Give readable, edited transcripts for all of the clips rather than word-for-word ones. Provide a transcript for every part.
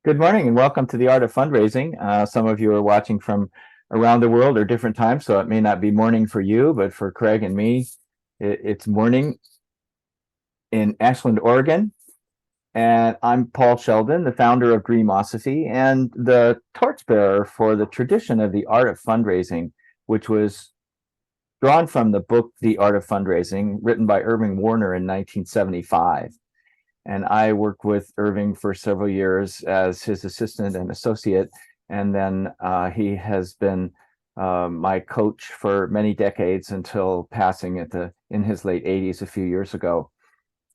Good morning and welcome to the Art of Fundraising. Some of you are watching from around the world or different times, so it may not be morning for you, but for Craig and me, it's morning in Ashland, Oregon. And I'm Paul Sheldon, the founder of Dreamosophy and the torchbearer for the tradition of the Art of Fundraising, which was drawn from the book The Art of Fundraising, written by Irving Warner in 1975. And I worked with Irving for several years as his assistant and associate. And then he has been my coach for many decades until passing in his late 80s a few years ago.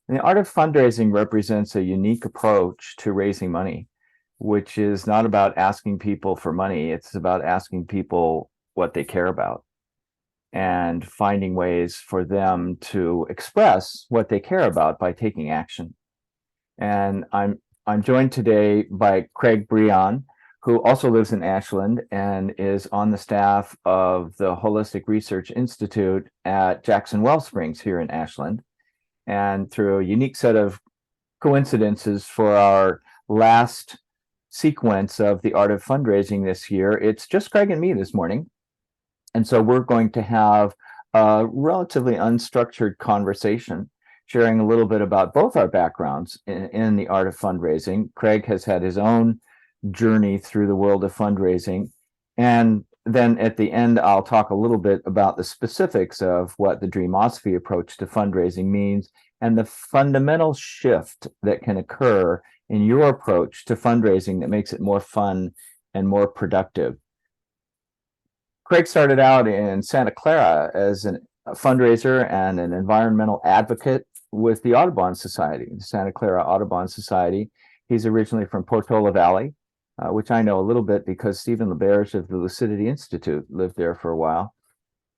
And the art of fundraising represents a unique approach to raising money, which is not about asking people for money. It's about asking people what they care about and finding ways for them to express what they care about by taking action. And I'm joined today by Craig Breon, who also lives in Ashland and is on the staff of the Holistic Research Institute at Jackson Wellsprings here in Ashland. And through a unique set of coincidences for our last sequence of the Art of Fundraising this year, it's just Craig and me this morning. And so we're going to have a relatively unstructured conversation, sharing a little bit about both our backgrounds in the art of fundraising. Craig has had his own journey through the world of fundraising. And then at the end, I'll talk a little bit about the specifics of what the Dreamosophy approach to fundraising means and the fundamental shift that can occur in your approach to fundraising that makes it more fun and more productive. Craig started out in Santa Clara as a fundraiser and an environmental advocate with the Audubon Society, the Santa Clara Audubon Society. He's originally from Portola Valley, which I know a little bit because Stephen LeBerge of the Lucidity Institute lived there for a while.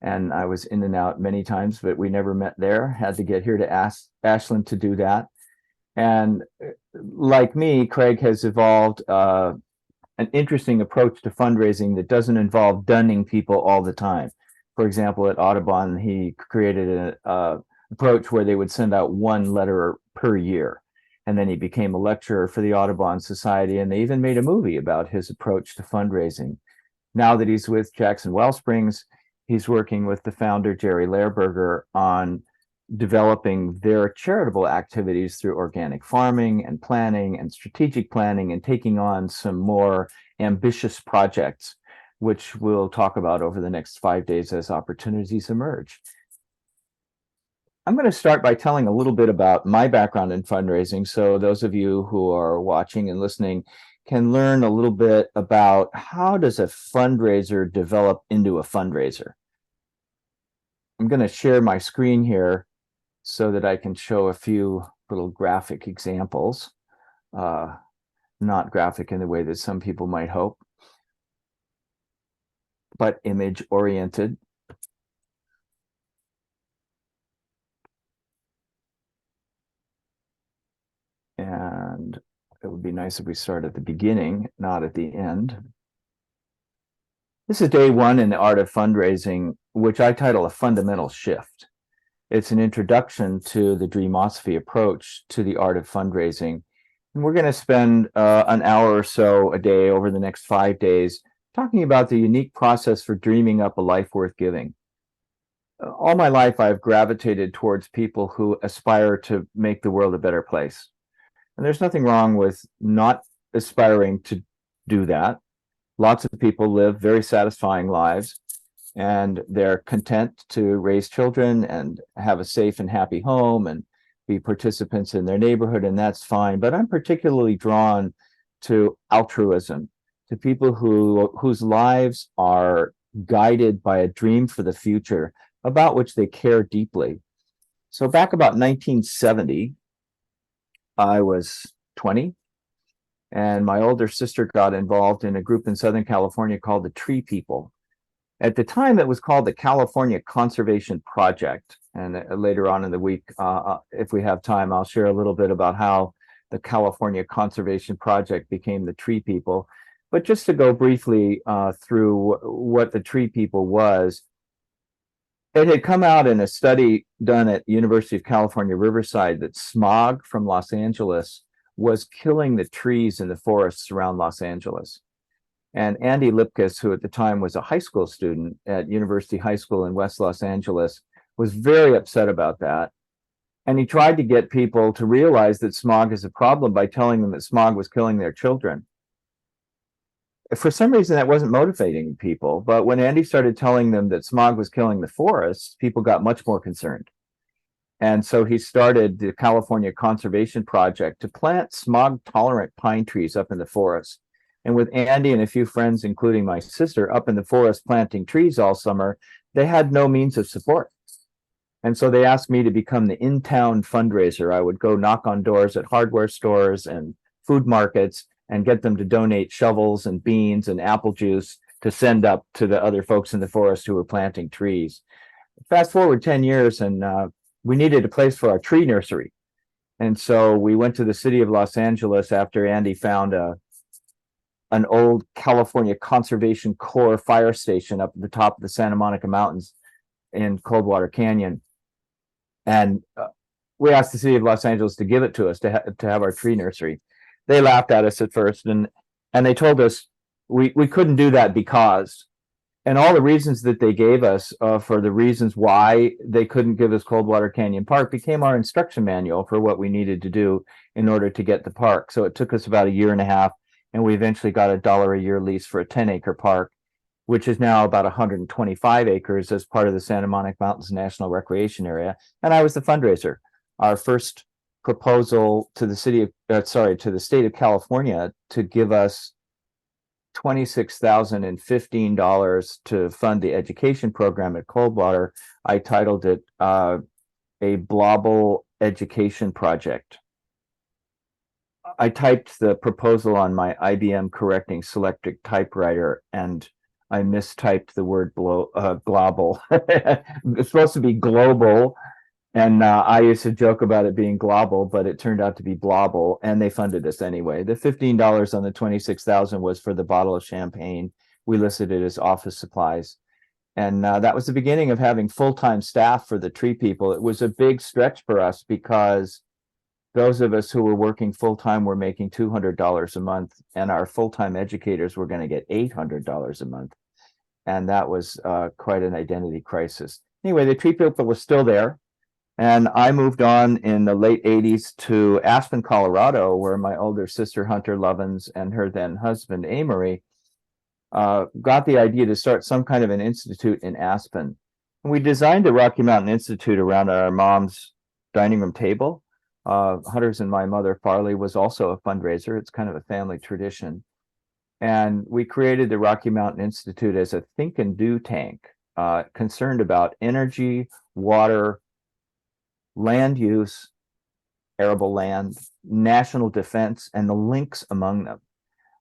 And I was in and out many times, but we never met there. Had to get here to Ashland to do that. And like me, Craig has evolved an interesting approach to fundraising that doesn't involve dunning people all the time. For example, at Audubon, he created an approach where they would send out one letter per year. And then he became a lecturer for the Audubon Society, and they even made a movie about his approach to fundraising. Now that he's with Jackson Wellsprings, he's working with the founder, Jerry Lehrberger, on developing their charitable activities through organic farming and planning and strategic planning and taking on some more ambitious projects, which we'll talk about over the next 5 days as opportunities emerge. I'm going to start by telling a little bit about my background in fundraising, so those of you who are watching and listening can learn a little bit about how does a fundraiser develop into a fundraiser. I'm going to share my screen here so that I can show a few little graphic examples, not graphic in the way that some people might hope, but image oriented. And it would be nice if we start at the beginning, not at the end. This is day one in the art of fundraising, which I title A Fundamental Shift. It's an introduction to the Dreamosophy approach to the art of fundraising. And we're going to spend an hour or so a day over the next 5 days talking about the unique process for dreaming up a life worth giving. All my life, I've gravitated towards people who aspire to make the world a better place. And there's nothing wrong with not aspiring to do that. Lots of people live very satisfying lives, and they're content to raise children and have a safe and happy home and be participants in their neighborhood, and that's fine. But I'm particularly drawn to altruism, to people whose lives are guided by a dream for the future about which they care deeply. So back about 1970, I was 20, and my older sister got involved in a group in Southern California called the Tree People. At the time, it was called the California Conservation Project. And later on in the week, if we have time, I'll share a little bit about how the California Conservation Project became the Tree People. But just to go briefly through what the Tree People was, it had come out in a study done at University of California, Riverside, that smog from Los Angeles was killing the trees in the forests around Los Angeles. And Andy Lipkis, who at the time was a high school student at University High School in West Los Angeles, was very upset about that. And he tried to get people to realize that smog is a problem by telling them that smog was killing their children. For some reason, that wasn't motivating people. But when Andy started telling them that smog was killing the forests, people got much more concerned. And so he started the California Conservation Project to plant smog-tolerant pine trees up in the forest. And with Andy and a few friends, including my sister, up in the forest planting trees all summer, they had no means of support. And so they asked me to become the in-town fundraiser. I would go knock on doors at hardware stores and food markets and get them to donate shovels and beans and apple juice to send up to the other folks in the forest who were planting trees. Fast forward 10 years, and we needed a place for our tree nursery. And so we went to the city of Los Angeles after Andy found an old California Conservation Corps fire station up at the top of the Santa Monica Mountains in Coldwater Canyon. And we asked the city of Los Angeles to give it to us to have our tree nursery. They laughed at us at first, and they told us we couldn't do that because, and all the reasons that they gave us for the reasons why they couldn't give us Coldwater Canyon Park became our instruction manual for what we needed to do in order to get the park. So it took us about a year and a half, and we eventually got $1 a year lease for a 10-acre park, which is now about 125 acres as part of the Santa Monica Mountains National Recreation Area. And I was the fundraiser. Our first proposal to the to the state of California to give us $26,015 to fund the education program at Coldwater. I titled it a Blobble Education Project. I typed the proposal on my IBM Correcting Selectric typewriter, and I mistyped the word global. It's supposed to be global, and I used to joke about it being global, but it turned out to be blobble, and they funded us anyway. The $15 on the $26,000 was for the bottle of champagne. We listed it as office supplies. And that was the beginning of having full-time staff for the tree people. It was a big stretch for us because those of us who were working full-time were making $200 a month, and our full-time educators were going to get $800 a month. And that was quite an identity crisis. Anyway, the tree people was still there. And I moved on in the late 80s to Aspen, Colorado, where my older sister, Hunter Lovins, and her then husband, Amory, got the idea to start some kind of an institute in Aspen. And we designed the Rocky Mountain Institute around our mom's dining room table. Hunter's and my mother, Farley, was also a fundraiser. It's kind of a family tradition. And we created the Rocky Mountain Institute as a think and do tank, concerned about energy, water, land use, arable land, national defense, and the links among them.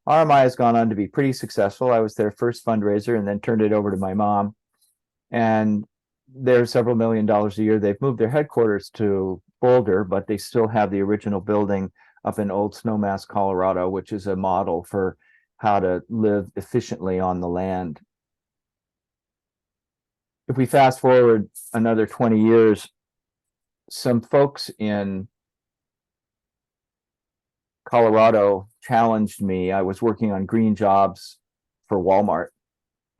RMI has gone on to be pretty successful. I was their first fundraiser and then turned it over to my mom. And they're several $1 million a year. They've moved their headquarters to Boulder, but they still have the original building up in Old Snowmass, Colorado, which is a model for how to live efficiently on the land. If we fast forward another 20 years, some folks in Colorado challenged me. I was working on green jobs for Walmart,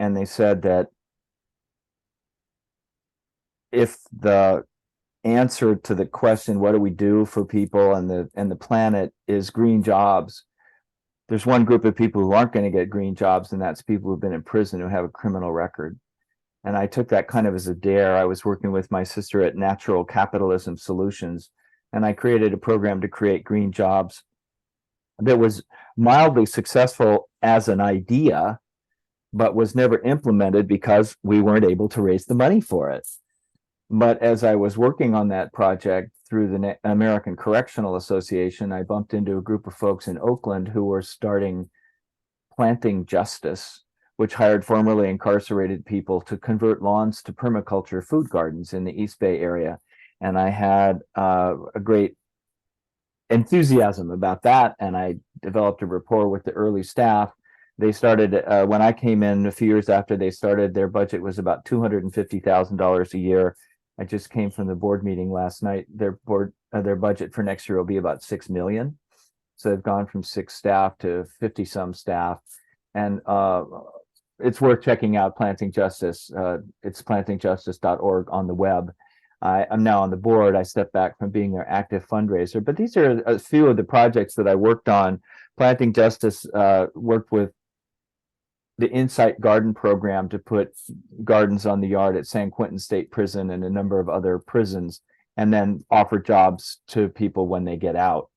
and they said that if the answer to the question, what do we do for people and the planet, is green jobs, there's one group of people who aren't going to get green jobs, and that's people who've been in prison who have a criminal record. And I took that kind of as a dare. I was working with my sister at Natural Capitalism Solutions, and I created a program to create green jobs that was mildly successful as an idea, but was never implemented because we weren't able to raise the money for it. But as I was working on that project through the American Correctional Association, I bumped into a group of folks in Oakland who were starting Planting Justice, which hired formerly incarcerated people to convert lawns to permaculture food gardens in the East Bay area. And I had a great enthusiasm about that, and I developed a rapport with the early staff. They started, when I came in a few years after they started, their budget was about $250,000 a year. I just came from the board meeting last night. Their budget for next year will be about $6 million. So they've gone from 6 staff to 50 some staff. And it's worth checking out Planting Justice. It's plantingjustice.org on the web. I'm now on the board. I stepped back from being their active fundraiser, but these are a few of the projects that I worked on. Planting Justice worked with the Insight Garden program to put gardens on the yard at San Quentin State Prison and a number of other prisons, and then offer jobs to people when they get out.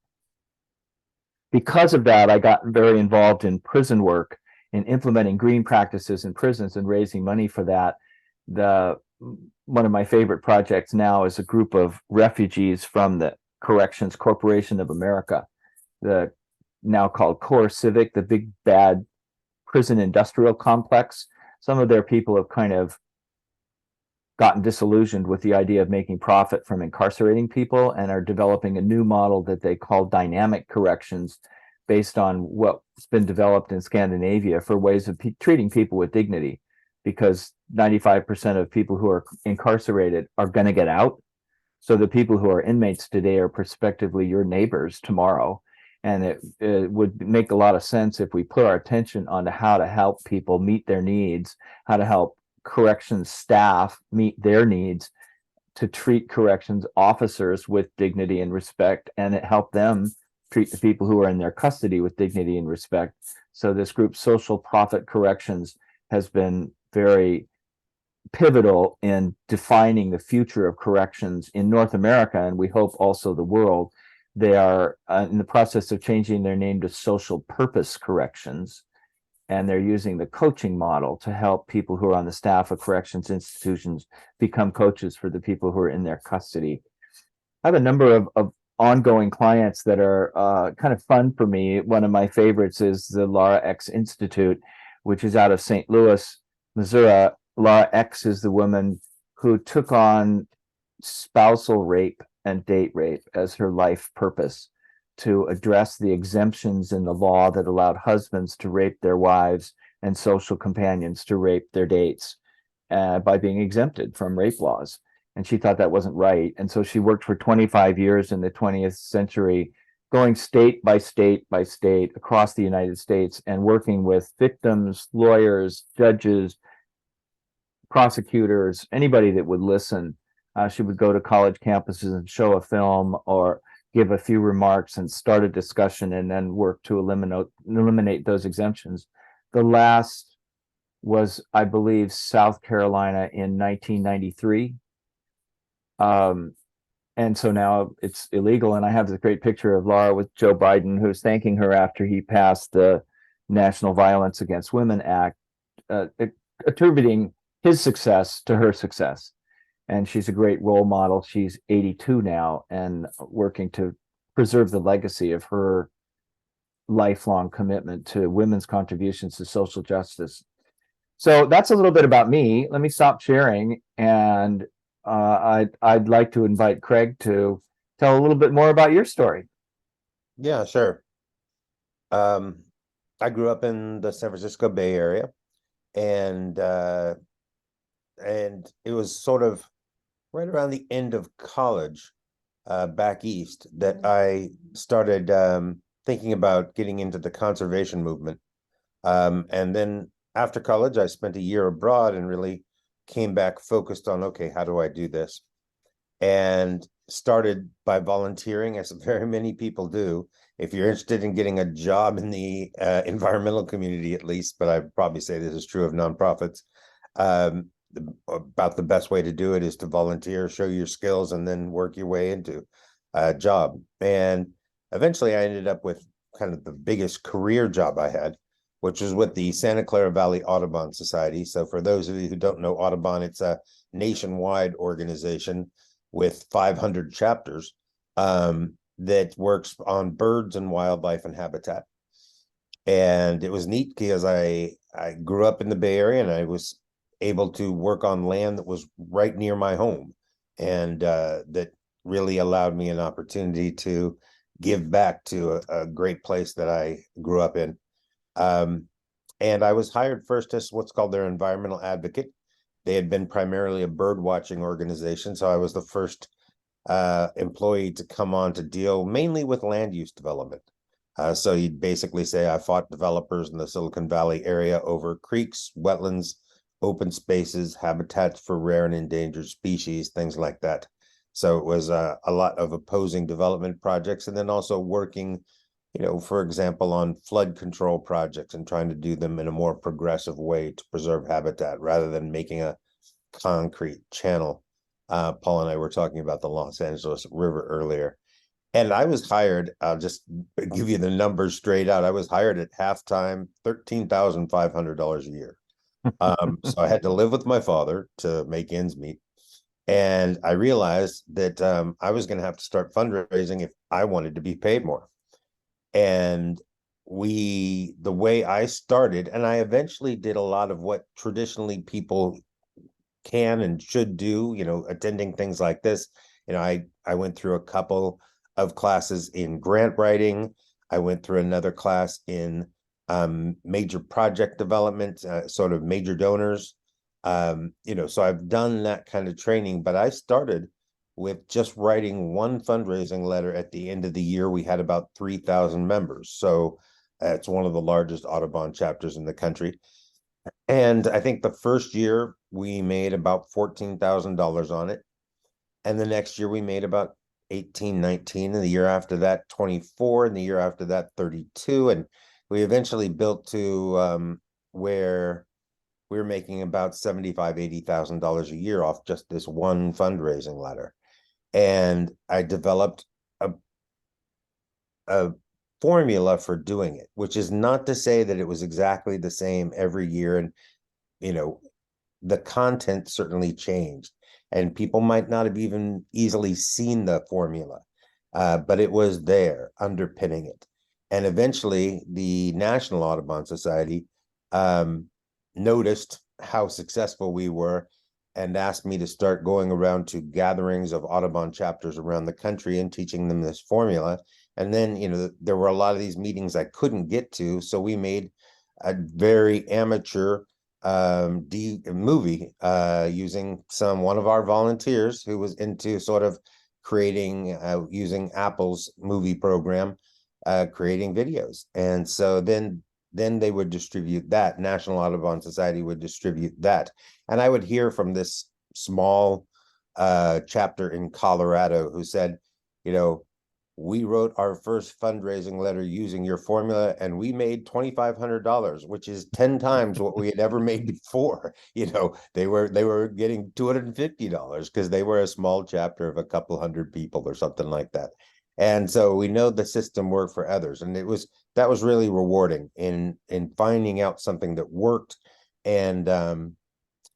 Because of that, I got very involved in prison work, in implementing green practices in prisons and raising money for that. One of my favorite projects now is a group of refugees from the Corrections Corporation of America, the now called Core Civic, the big bad prison industrial complex. Some of their people have kind of gotten disillusioned with the idea of making profit from incarcerating people and are developing a new model that they call dynamic corrections, based on what's been developed in Scandinavia for ways of treating people with dignity, because 95% of people who are incarcerated are going to get out. So the people who are inmates today are prospectively your neighbors tomorrow. And it would make a lot of sense if we put our attention on how to help people meet their needs, how to help corrections staff meet their needs, to treat corrections officers with dignity and respect, and it help them treat the people who are in their custody with dignity and respect. So this group, Social Profit Corrections, has been very pivotal in defining the future of corrections in North America, and we hope also the world. They are in the process of changing their name to Social Purpose Corrections, and they're using the coaching model to help people who are on the staff of corrections institutions become coaches for the people who are in their custody. I have a number of ongoing clients that are kind of fun for me. One of my favorites is the Laura X Institute, which is out of St. Louis, Missouri. Laura X is the woman who took on spousal rape and date rape as her life purpose, to address the exemptions in the law that allowed husbands to rape their wives and social companions to rape their dates by being exempted from rape laws. And she thought that wasn't right. And so she worked for 25 years in the 20th century, going state by state by state across the United States and working with victims, lawyers, judges, prosecutors, anybody that would listen. She would go to college campuses and show a film or give a few remarks and start a discussion, and then work to eliminate those exemptions. The last was, I believe, South Carolina in 1993. And so now it's illegal. And I have this great picture of Laura with Joe Biden, who's thanking her after he passed the National Violence Against Women Act, attributing his success to her success. And she's a great role model. She's 82 now and working to preserve the legacy of her lifelong commitment to women's contributions to social justice. So that's a little bit about me. Let me stop sharing, and I'd like to invite Craig to tell a little bit more about your story. Yeah, sure. I grew up in the San Francisco Bay Area, and it was sort of right around the end of college, back east, that I started thinking about getting into the conservation movement. And then after college, I spent a year abroad and really came back focused on, okay, how do I do this? And started by volunteering, as very many people do. If you're interested in getting a job in the environmental community, at least, but I'd probably say this is true of nonprofits, about the best way to do it is to volunteer, show your skills, and then work your way into a job. And eventually I ended up with kind of the biggest career job I had, which was with the Santa Clara Valley Audubon Society. So for those of you who don't know Audubon, it's a nationwide organization with 500 chapters that works on birds and wildlife and habitat. And it was neat because I grew up in the Bay Area, and I was able to work on land that was right near my home, and that really allowed me an opportunity to give back to a great place that I grew up in. And I was hired first as what's called their environmental advocate. They had been primarily a bird watching organization, so I was the first employee to come on to deal mainly with land use development. So you'd basically say, I fought developers in the Silicon Valley area over creeks, wetlands, open spaces, habitats for rare and endangered species, things like that. So it was a lot of opposing development projects, and then also working, for example, on flood control projects and trying to do them in a more progressive way to preserve habitat rather than making a concrete channel. Paul and I were talking about the Los Angeles River earlier. And I was hired, I'll just give you the numbers straight out. I was hired at halftime, $13,500 a year. So I had to live with my father to make ends meet. And I realized that I was going to have to start fundraising if I wanted to be paid more. And the way I started, and I eventually did a lot of what traditionally people can and should do, attending things like this. I went through a couple of classes in grant writing. I went through another class in major project development, sort of major donors. So I've done that kind of training, but I started with just writing one fundraising letter. At the end of the year, we had about 3,000 members. So it's one of the largest Audubon chapters in the country. And I think the first year we made about $14,000 on it. And the next year we made about 18, 19, and the year after that, 24, and the year after that, 32. And we eventually built to where we were making about $75,000, $80,000 a year off just this one fundraising letter. And I developed a formula for doing it, which is not to say that it was exactly the same every year. And, the content certainly changed, and people might not have even easily seen the formula, but it was there underpinning it. And eventually the National Audubon Society noticed how successful we were and asked me to start going around to gatherings of Audubon chapters around the country and teaching them this formula. And then, there were a lot of these meetings I couldn't get to. So we made a very amateur movie using one of our volunteers who was into sort of creating, using Apple's movie program, creating videos. And so then they would distribute that. National Audubon Society would distribute that. And I would hear from this small chapter in Colorado who said, we wrote our first fundraising letter using your formula, and we made $2,500, which is 10 times what we had ever made before. They were getting $250 because they were a small chapter of a couple hundred people or something like that. And so we know the system worked for others, and that was really rewarding in finding out something that worked, and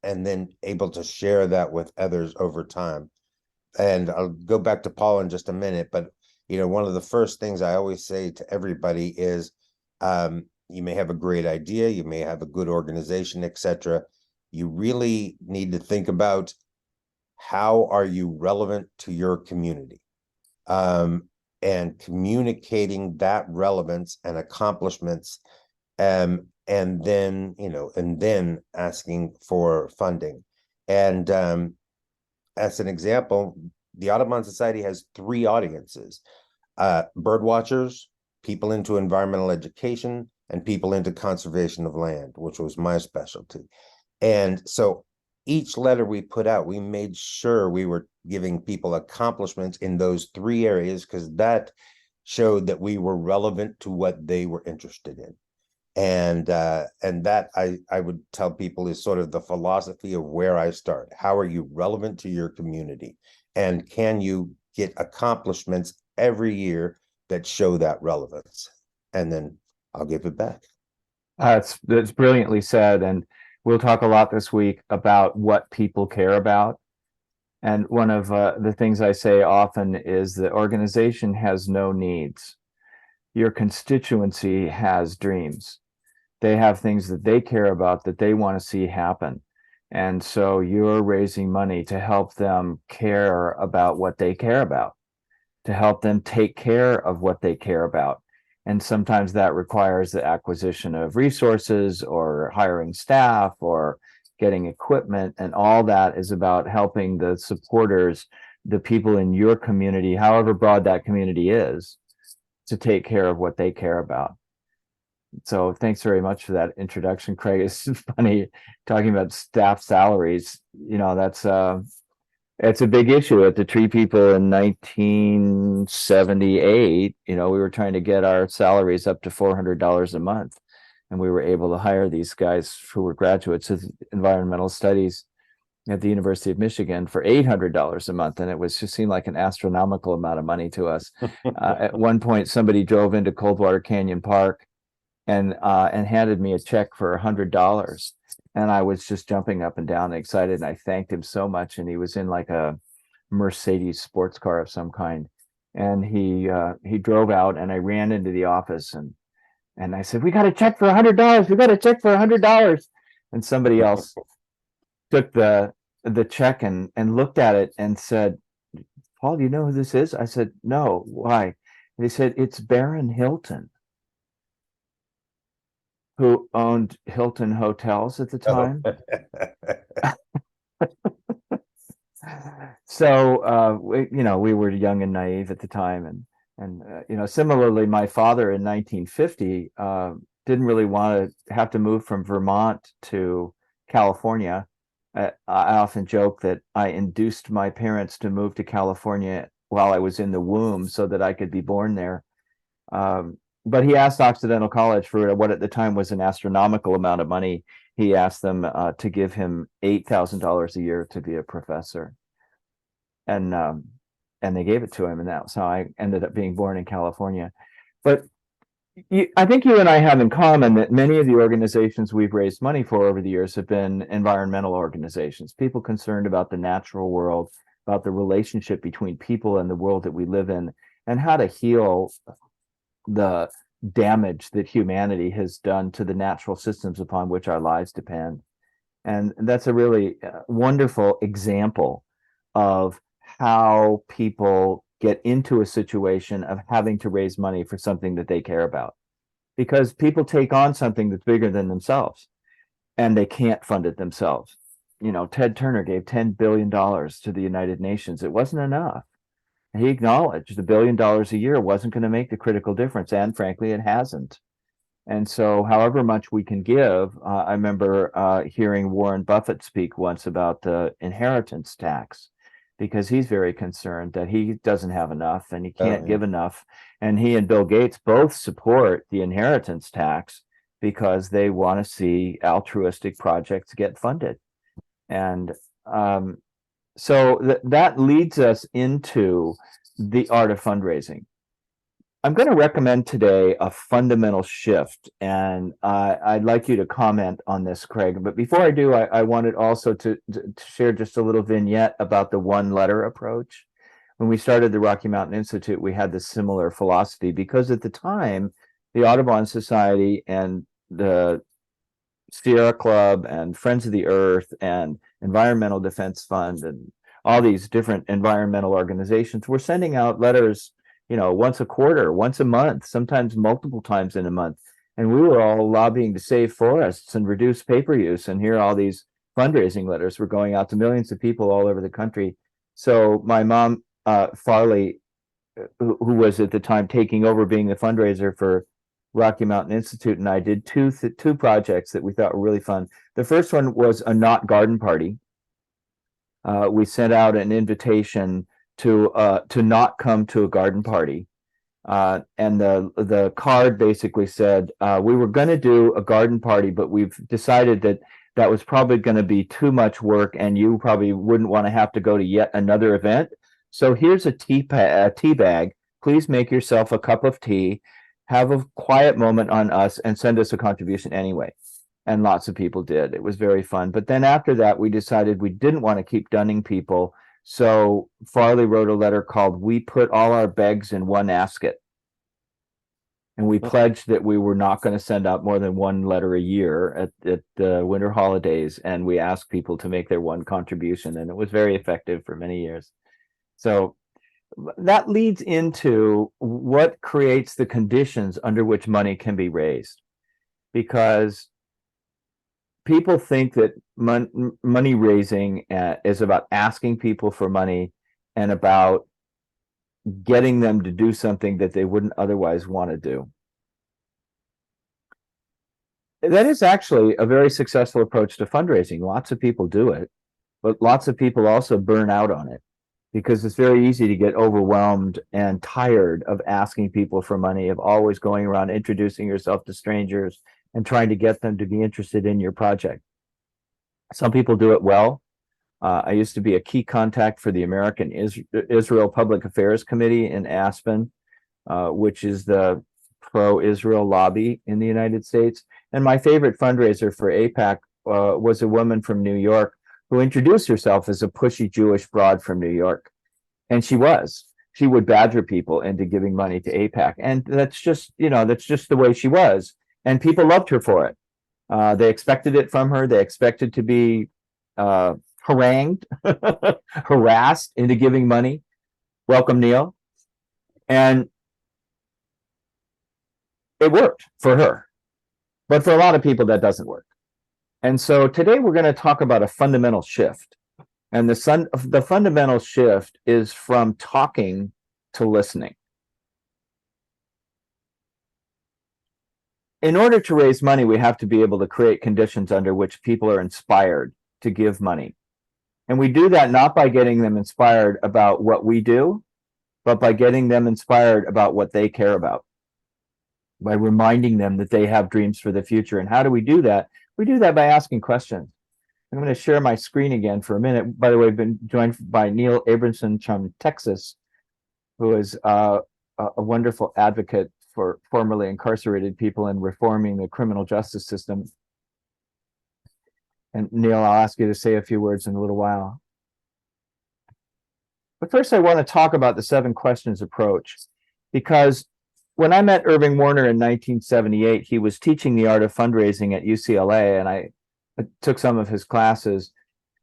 then able to share that with others over time. And I'll go back to Paul in just a minute, but one of the first things I always say to everybody is, you may have a great idea, you may have a good organization, etc. You really need to think about how are you relevant to your community, and communicating that relevance and accomplishments, and then asking for funding. And as an example, the Audubon Society has 3 audiences: bird watchers, people into environmental education, and people into conservation of land, which was my specialty. And so each letter we put out, we made sure we were giving people accomplishments in those 3 areas, because that showed that we were relevant to what they were interested in. And that I would tell people is sort of the philosophy of where I start. How are you relevant to your community? And can you get accomplishments every year that show that relevance? And then I'll give it back. That's brilliantly said. And we'll talk a lot this week about what people care about. And one of the things I say often is the organization has no needs. Your constituency has dreams. They have things that they care about that they want to see happen. And so you're raising money to help them care about what they care about, to help them take care of what they care about. And sometimes that requires the acquisition of resources or hiring staff or getting equipment. And all that is about helping the supporters, the people in your community, however broad that community is, to take care of what they care about. So thanks very much for that introduction, Craig. It's funny talking about staff salaries. It's a big issue at the Tree People in 1978. We were trying to get our salaries up to $400 a month, and we were able to hire these guys who were graduates of environmental studies at the University of Michigan for $800 a month, and it just seemed like an astronomical amount of money to us. At one point, somebody drove into Coldwater Canyon Park and handed me a check for $100. And I was just jumping up and down and excited. And I thanked him so much. And he was in like a Mercedes sports car of some kind. And he drove out, and I ran into the office and I said, "We got a check for $100. We got a check for $100." And somebody else took the check and looked at it and said, "Paul, do you know who this is?" I said, "No, why?" And they said, "It's Baron Hilton, who owned Hilton Hotels at the time." So we were young and naive at the time, and similarly, my father in 1950 didn't really want to have to move from Vermont to California. I often joke that I induced my parents to move to California while I was in the womb so that I could be born there. But he asked Occidental College for what at the time was an astronomical amount of money. He asked them to give him $8,000 a year to be a professor, and they gave it to him, and that's how I ended up being born in California. But I think you and I have in common that many of the organizations we've raised money for over the years have been environmental organizations, people concerned about the natural world, about the relationship between people and the world that we live in, and how to heal the damage that humanity has done to the natural systems upon which our lives depend. And that's a really wonderful example of how people get into a situation of having to raise money for something that they care about, because people take on something that's bigger than themselves and they can't fund it themselves. Ted Turner gave $10 billion to the United Nations. It wasn't enough. He acknowledged $1 billion a year wasn't going to make the critical difference, and frankly, it hasn't. And so, however much we can give, I remember hearing Warren Buffett speak once about the inheritance tax, because he's very concerned that he doesn't have enough and he can't give enough. And he and Bill Gates both support the inheritance tax because they want to see altruistic projects get funded. And so that leads us into the art of fundraising. I'm going to recommend today a fundamental shift, and I'd like you to comment on this, Craig. But before I do, I wanted also to share just a little vignette about the one-letter approach. When we started the Rocky Mountain Institute, we had this similar philosophy, because at the time, the Audubon Society and the Sierra Club and Friends of the Earth and Environmental Defense Fund and all these different environmental organizations were sending out letters, once a quarter, once a month, sometimes multiple times in a month. And we were all lobbying to save forests and reduce paper use. And here all these fundraising letters were going out to millions of people all over the country. So my mom, Farley, who was at the time taking over being the fundraiser for Rocky Mountain Institute, and I did two projects that we thought were really fun. The first one was a not garden party. We sent out an invitation to not come to a garden party, and the card basically said we were going to do a garden party, but we've decided that was probably going to be too much work, and you probably wouldn't want to have to go to yet another event. So here's a tea bag. Please make yourself a cup of tea, have a quiet moment on us, and send us a contribution anyway. And lots of people did. It was very fun. But then after that, we decided we didn't want to keep dunning people. So Farley wrote a letter called "We Put All Our Bags in One Basket." And we pledged that we were not going to send out more than one letter a year at the winter holidays. And we asked people to make their one contribution. And it was very effective for many years. So that leads into what creates the conditions under which money can be raised. Because people think that money raising is about asking people for money and about getting them to do something that they wouldn't otherwise want to do. That is actually a very successful approach to fundraising. Lots of people do it, but lots of people also burn out on it because it's very easy to get overwhelmed and tired of asking people for money, of always going around introducing yourself to strangers and trying to get them to be interested in your project. Some people do it well. I used to be a key contact for the American Israel Public Affairs Committee in Aspen, which is the pro-Israel lobby in the United States. And my favorite fundraiser for AIPAC was a woman from New York who introduced herself as a pushy Jewish broad from New York. And she would badger people into giving money to AIPAC. And that's just the way she was. And people loved her for it. They expected it from her. They expected to be harangued, harassed into giving money. Welcome, Neil. And it worked for her. But for a lot of people, that doesn't work. And so today we're going to talk about a fundamental shift. And the fundamental shift is from talking to listening. In order to raise money, we have to be able to create conditions under which people are inspired to give money. And we do that not by getting them inspired about what we do, but by getting them inspired about what they care about, by reminding them that they have dreams for the future. And how do we do that? We do that by asking questions. I'm going to share my screen again for a minute. By the way, I've been joined by Neil Abramson from Texas, who is a wonderful advocate for formerly incarcerated people and reforming the criminal justice system. And Neil, I'll ask you to say a few words in a little while. But first, I want to talk about the 7 questions approach, because when I met Irving Warner in 1978, he was teaching the art of fundraising at UCLA, and I took some of his classes.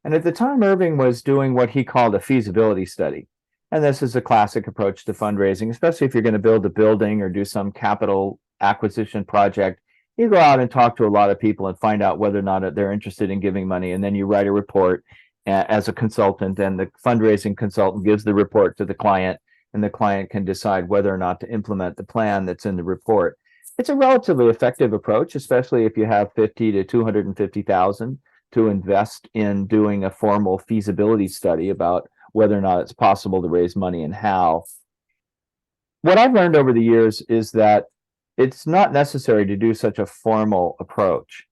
And at the time, Irving was doing what he called a feasibility study. And this is a classic approach to fundraising, especially if you're going to build a building or do some capital acquisition project. You go out and talk to a lot of people and find out whether or not they're interested in giving money. And then you write a report as a consultant, and the fundraising consultant gives the report to the client, and the client can decide whether or not to implement the plan that's in the report. It's a relatively effective approach, especially if you have 50 to 250,000 to invest in doing a formal feasibility study about whether or not it's possible to raise money and how. What I've learned over the years is that it's not necessary to do such a formal approach.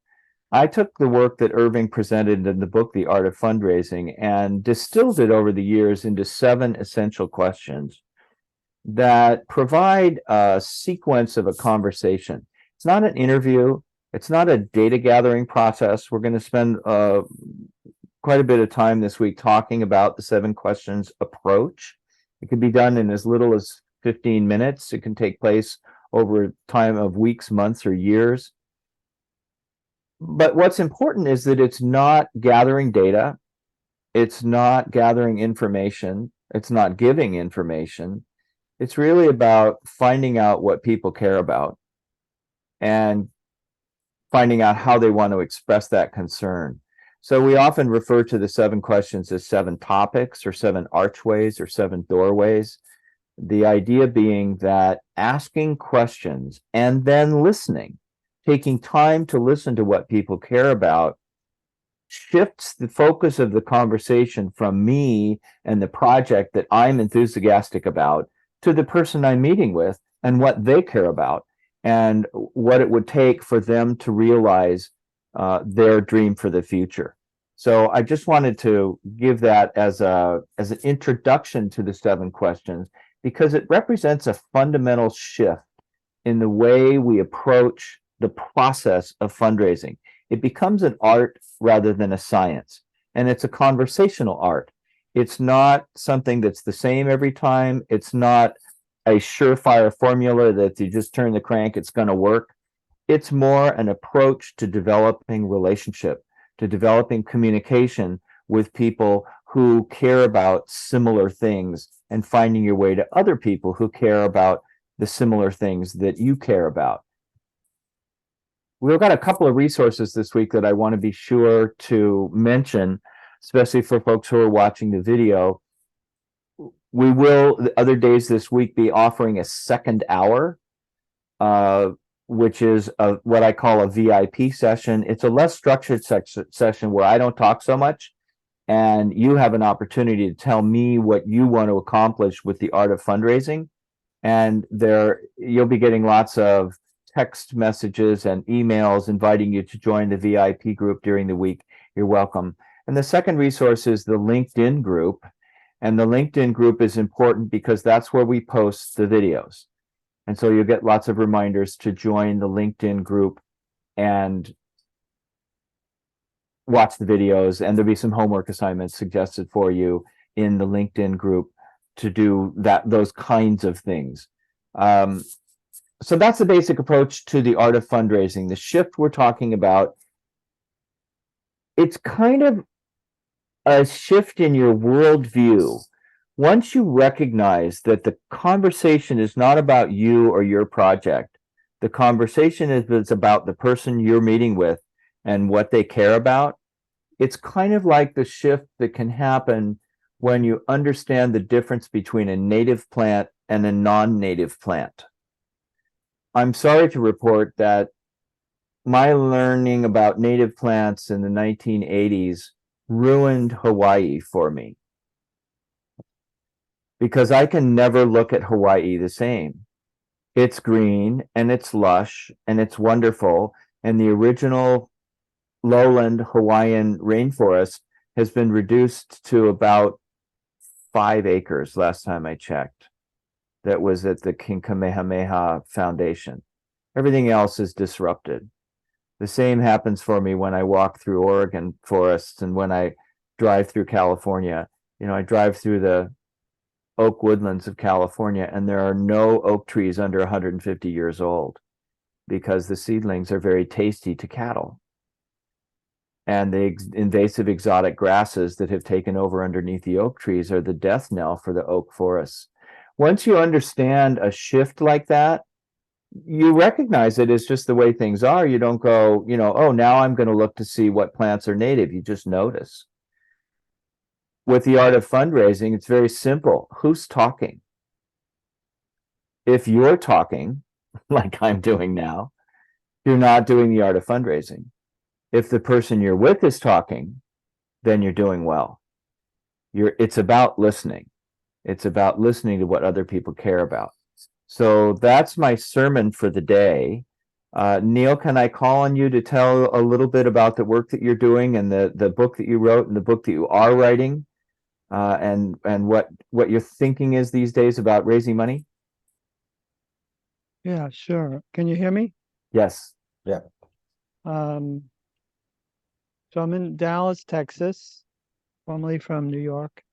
I took the work that Irving presented in the book, The Art of Fundraising, and distilled it over the years into 7 essential questions that provide a sequence of a conversation. It's not an interview. It's not a data gathering process. We're going to spend quite a bit of time this week talking about the 7 questions approach. It can be done in as little as 15 minutes. It can take place over a time of weeks, months, or years. But what's important is that it's not gathering data. It's not gathering information. It's not giving information. It's really about finding out what people care about and finding out how they want to express that concern. So we often refer to the 7 questions as 7 topics or 7 archways or 7 doorways. The idea being that asking questions and then listening, taking time to listen to what people care about, shifts the focus of the conversation from me and the project that I'm enthusiastic about to the person I'm meeting with and what they care about and what it would take for them to realize their dream for the future. So I just wanted to give that as an introduction to the 7 questions, because it represents a fundamental shift in the way we approach the process of fundraising. It becomes an art rather than a science, and it's a conversational art. It's not something that's the same every time. It's not a surefire formula that if you just turn the crank, it's going to work. It's more an approach to developing relationship, to developing communication with people who care about similar things and finding your way to other people who care about the similar things that you care about. We've got a couple of resources this week that I want to be sure to mention, especially for folks who are watching the video. We will, the other days this week, be offering a second hour, which is what I call a VIP session. It's a less structured session where I don't talk so much, and you have an opportunity to tell me what you want to accomplish with the art of fundraising. And there, you'll be getting lots of text messages and emails inviting you to join the VIP group during the week. You're welcome. And the second resource is the LinkedIn group. And the LinkedIn group is important because that's where we post the videos. And so you'll get lots of reminders to join the LinkedIn group and watch the videos. And there'll be some homework assignments suggested for you in the LinkedIn group to do those kinds of things. So that's the basic approach to the art of fundraising. The shift we're talking about, it's kind of a shift in your worldview. Once you recognize that the conversation is not about you or your project, the conversation is about the person you're meeting with and what they care about, it's kind of like the shift that can happen when you understand the difference between a native plant and a non-native plant. I'm sorry to report that my learning about native plants in the 1980s ruined Hawaii for me, because I can never look at Hawaii the same. It's green and it's lush and it's wonderful, and the original lowland Hawaiian rainforest has been reduced to about 5 acres last time I checked. That was at the King Kamehameha Foundation. Everything else is disrupted. The same happens for me when I walk through Oregon forests and when I drive through California. You know, I drive through the oak woodlands of California, and there are no oak trees under 150 years old because the seedlings are very tasty to cattle. And the invasive exotic grasses that have taken over underneath the oak trees are the death knell for the oak forests. Once you understand a shift like that, you recognize it as just the way things are. You don't go, oh, now I'm going to look to see what plants are native. You just notice. With the art of fundraising, it's very simple. Who's talking? If you're talking, like I'm doing now, you're not doing the art of fundraising. If the person you're with is talking, then you're doing well. It's about listening. It's about listening to what other people care about. So that's my sermon for the day. Neil, can I call on you to tell a little bit about the work that you're doing and the book that you wrote and the book that you are writing, and what your thinking is these days about raising money? Yeah, sure. Can you hear me? Yes. Yeah. So I'm in Dallas, Texas, formerly from New York.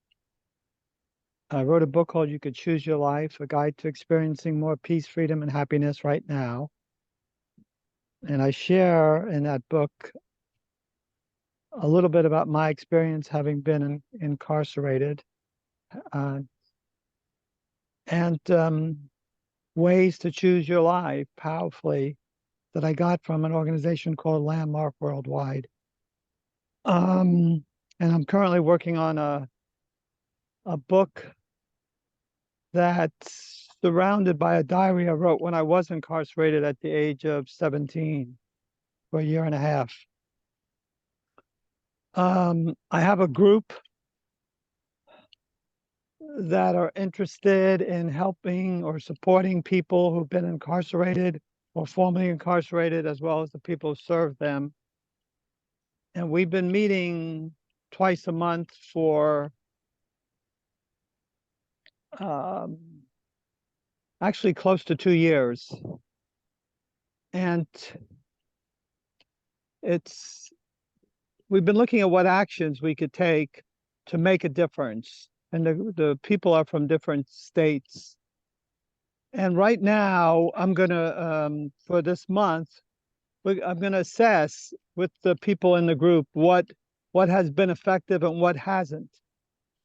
I wrote a book called You Could Choose Your Life, a guide to experiencing more peace, freedom, and happiness right now. And I share in that book a little bit about my experience having been incarcerated, and ways to choose your life powerfully that I got from an organization called Landmark Worldwide. And I'm currently working on a book that's surrounded by a diary I wrote when I was incarcerated at the age of 17 for a year and a half. I have a group that are interested in helping or supporting people who've been incarcerated or formerly incarcerated, as well as the people who serve them. And we've been meeting twice a month for actually close to 2 years. And we've been looking at what actions we could take to make a difference. And the people are from different states. And right now, I'm going to, for this month, I'm going to assess with the people in the group what has been effective and what hasn't.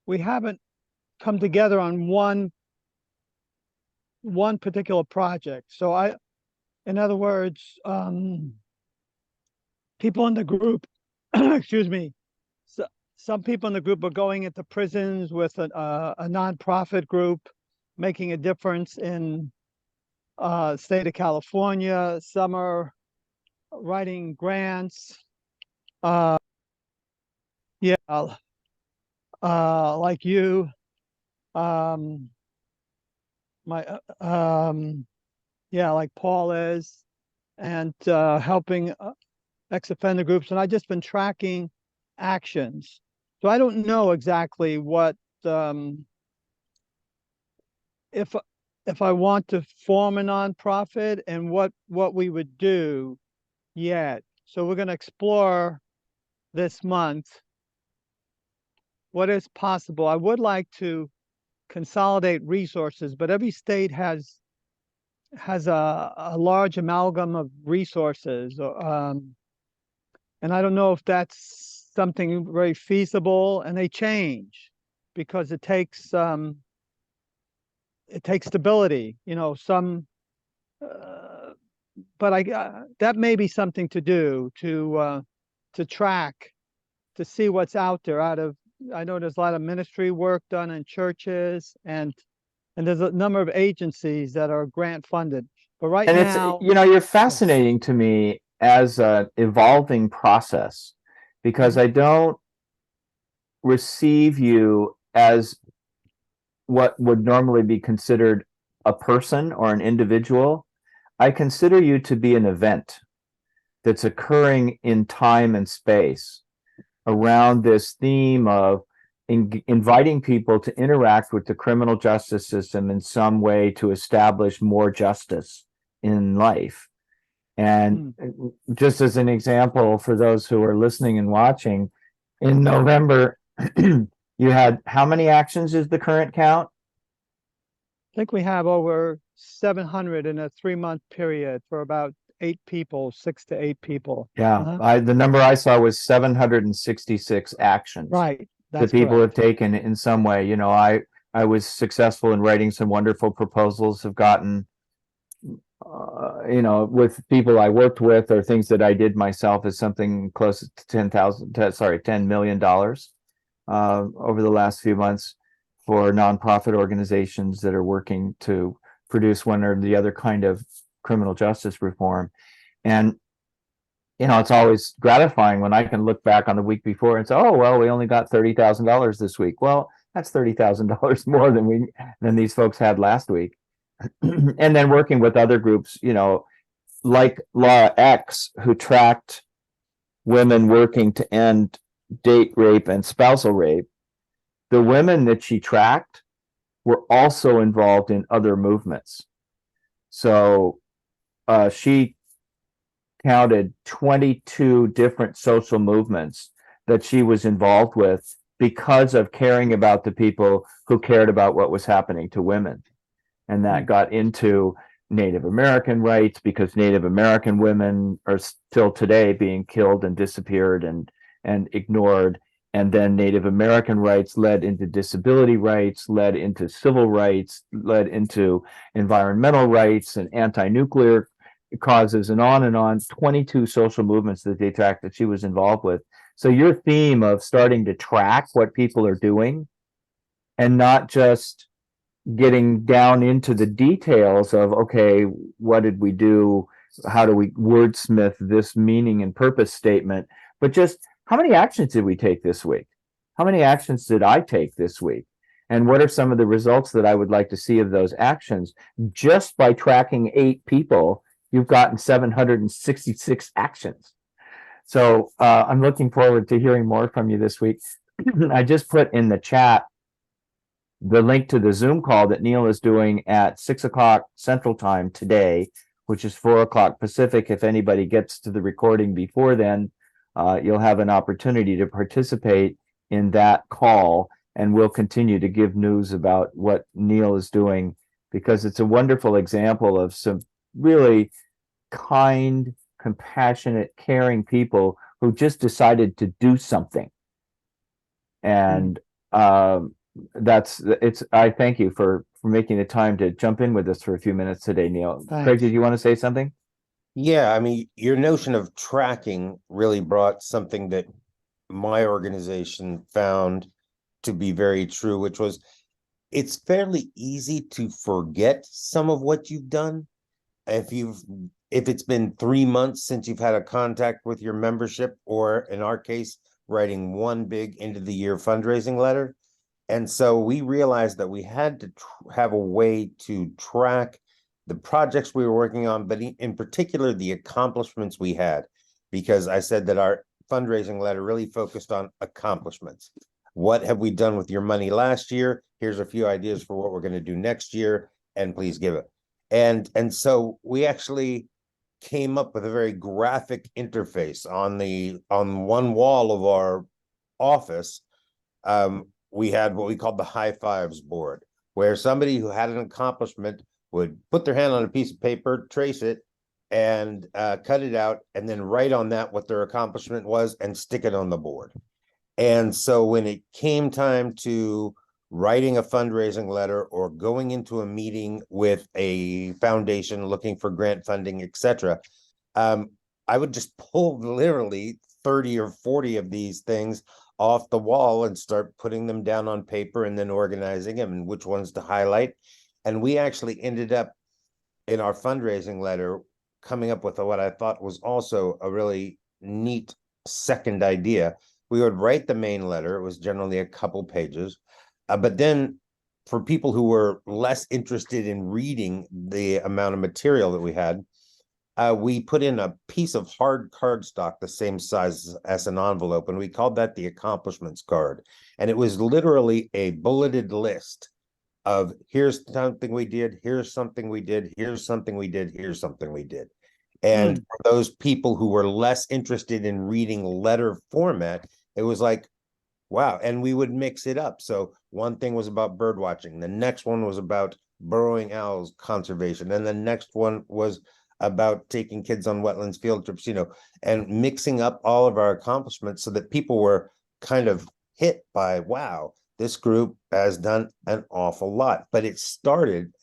We haven't come together on one particular project. So in other words, people in the group, excuse me, some people in the group are going into prisons with a nonprofit group, making a difference in state of California. Some are writing grants. Yeah, like you. Yeah, like Paul is, and helping ex-offender groups. And I've just been tracking actions. So I don't know exactly what if I want to form a nonprofit and what we would do yet. So we're going to explore this month what is possible. I would like to consolidate resources, but every state has a large amalgam of resources, and I don't know if that's something very feasible. And they change because it takes stability, you know. But that may be something to do, to track, to see what's out there. I know there's a lot of ministry work done in churches, and there's a number of agencies that are grant funded. But right And now, it's, you're fascinating to me as an evolving process, because I don't receive you as what would normally be considered a person or an individual. I consider you to be an event that's occurring in time and space around this theme of inviting people to interact with the criminal justice system in some way to establish more justice in life. And just as an example, for those who are listening and watching, in November, you had how many actions is the current count? I think we have over 700 in a 3-month period for about 8 people, 6 to 8 people. Yeah, the number I saw was 766 actions. Right. That people have taken in some way. You know, I was successful in writing some wonderful proposals, have gotten, with people I worked with or things that I did myself, is something close to $10 million over the last few months for nonprofit organizations that are working to produce one or the other kind of criminal justice reform. And it's always gratifying when I can look back on the week before and say, oh, well, we only got $30,000 this week. Well, that's $30,000 more than these folks had last week. And then working with other groups, like Laura X, who tracked women working to end date rape and spousal rape. The women that she tracked were also involved in other movements. So she counted 22 different social movements that she was involved with because of caring about the people who cared about what was happening to women. And that got into Native American rights, because Native American women are still today being killed and disappeared and ignored. And then Native American rights led into disability rights, led into civil rights, led into environmental rights and anti-nuclear causes, and on. 22 social movements that they tracked that she was involved with. So your theme of starting to track what people are doing and not just getting down into the details of, okay, what did we do? How do we wordsmith this meaning and purpose statement? But just, how many actions did we take this week? How many actions did I take this week? And what are some of the results that I would like to see of those actions? Just by tracking 8 people, you've gotten 766 actions. So I'm looking forward to hearing more from you this week. I just put in the chat the link to the Zoom call that Neil is doing at 6 o'clock Central Time today, which is 4 o'clock Pacific. If anybody gets to the recording before then, you'll have an opportunity to participate in that call, and we'll continue to give news about what Neil is doing, because it's a wonderful example of some really kind, compassionate, caring people who just decided to do something. And I thank you for making the time to jump in with us for a few minutes today, Neil. Thanks. Craig, did you want to say something? Yeah, I mean, your notion of tracking really brought something that my organization found to be very true, which was it's fairly easy to forget some of what you've done. If it's been 3 months since you've had a contact with your membership, or in our case, writing one big end of the year fundraising letter. And so we realized that we had to have a way to track the projects we were working on, but in particular, the accomplishments we had, because I said that our fundraising letter really focused on accomplishments. What have we done with your money last year? Here's a few ideas for what we're going to do next year, and please give it. And so we actually came up with a very graphic interface on one wall of our office. We had what we called the high fives board, where somebody who had an accomplishment would put their hand on a piece of paper, trace it, and cut it out, and then write on that what their accomplishment was and stick it on the board. And so when it came time to writing a fundraising letter or going into a meeting with a foundation looking for grant funding, etc., I would just pull literally 30 or 40 of these things off the wall and start putting them down on paper and then organizing them and which ones to highlight. And we actually ended up in our fundraising letter coming up with what I thought was also a really neat second idea. We would write the main letter. It was generally a couple pages. But then for people who were less interested in reading the amount of material that we had, we put in a piece of hard cardstock the same size as an envelope, and we called that the accomplishments card. And it was literally a bulleted list of here's something we did, here's something we did, here's something we did, here's something we did. And for those people who were less interested in reading letter format, it was like, wow. And we would mix it up. So one thing was about bird watching. The next one was about burrowing owls conservation. And the next one was about taking kids on wetlands field trips, and mixing up all of our accomplishments so that people were kind of hit by, wow, this group has done an awful lot. But it started,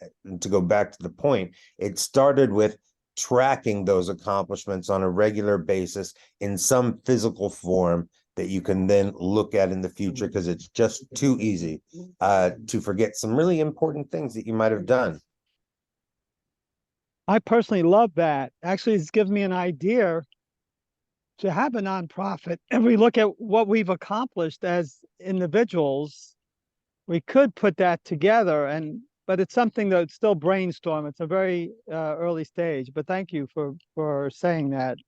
to go back to the point, it started with tracking those accomplishments on a regular basis in some physical form that you can then look at in the future, because it's just too easy to forget some really important things that you might have done. I personally love that. Actually, it's given me an idea to have a nonprofit. And we look at what we've accomplished as individuals, we could put that together, but it's something that's still brainstorm. It's a very early stage, but thank you for saying that.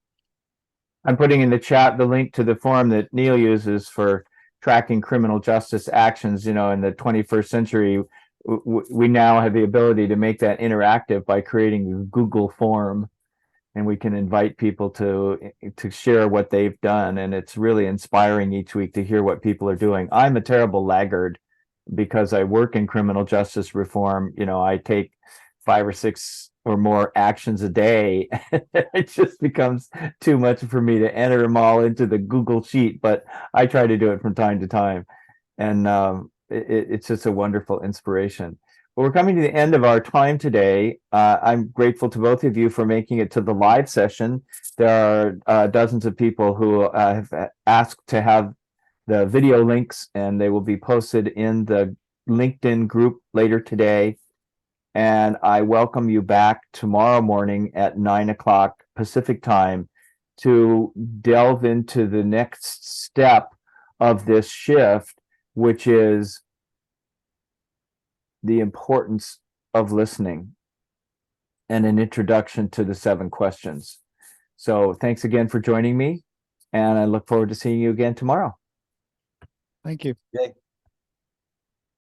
I'm putting in the chat the link to the form that Neil uses for tracking criminal justice actions. In the 21st century, we now have the ability to make that interactive by creating a Google form, and we can invite people to share what they've done. And it's really inspiring each week to hear what people are doing. I'm a terrible laggard because I work in criminal justice reform. I take 5 or 6 or more actions a day. It just becomes too much for me to enter them all into the Google sheet, but I try to do it from time to time. And it's just a wonderful inspiration. But we're coming to the end of our time today. I'm grateful to both of you for making it to the live session. There are dozens of people who have asked to have the video links, and they will be posted in the LinkedIn group later today. And I welcome you back tomorrow morning at 9 o'clock Pacific time to delve into the next step of this shift, which is the importance of listening and an introduction to the 7 questions. So thanks again for joining me, and I look forward to seeing you again tomorrow. Thank you. Okay.